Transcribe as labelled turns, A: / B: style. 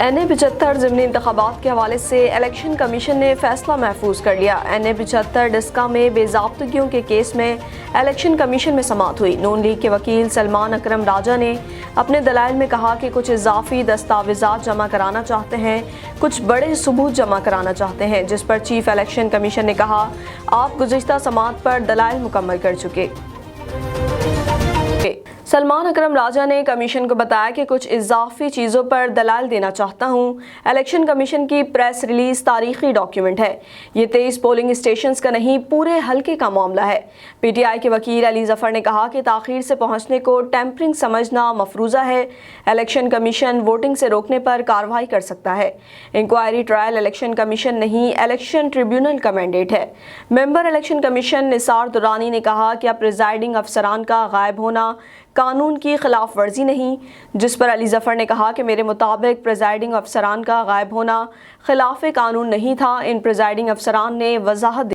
A: NA-75 ضمنی انتخابات کے حوالے سے الیکشن کمیشن نے فیصلہ محفوظ کر لیا۔ NA-75 ڈسکا میں بے ضابطگیوں کے کیس میں الیکشن کمیشن میں سماعت ہوئی۔ نون لیگ کے وکیل سلمان اکرم راجہ نے اپنے دلائل میں کہا کہ کچھ اضافی دستاویزات جمع کرانا چاہتے ہیں، کچھ بڑے ثبوت جمع کرانا چاہتے ہیں، جس پر چیف الیکشن کمیشن نے کہا آپ گزشتہ سماعت پر دلائل مکمل کر چکے۔ سلمان اکرم راجہ نے کمیشن کو بتایا کہ کچھ اضافی چیزوں پر دلائل دینا چاہتا ہوں۔ الیکشن کمیشن کی پریس ریلیز تاریخی ڈاکیومنٹ ہے۔ یہ 23 پولنگ اسٹیشنز کا نہیں، پورے حلقے کا معاملہ ہے۔ PTI کے وکیل علی ظفر نے کہا کہ تاخیر سے پہنچنے کو ٹیمپرنگ سمجھنا مفروضہ ہے۔ الیکشن کمیشن ووٹنگ سے روکنے پر کارروائی کر سکتا ہے۔ انکوائری ٹرائل الیکشن کمیشن نہیں، الیکشن ٹریبیونل کا مینڈیٹ ہے۔ ممبر الیکشن کمیشن نثار درانی نے کہا کہ اب پریزائڈنگ افسران کا غائب ہونا قانون کی خلاف ورزی نہیں، جس پر علی ظفر نے کہا کہ میرے مطابق پریزائڈنگ افسران کا غائب ہونا خلاف قانون نہیں تھا۔ ان پریزائڈنگ افسران نے وضاحت دی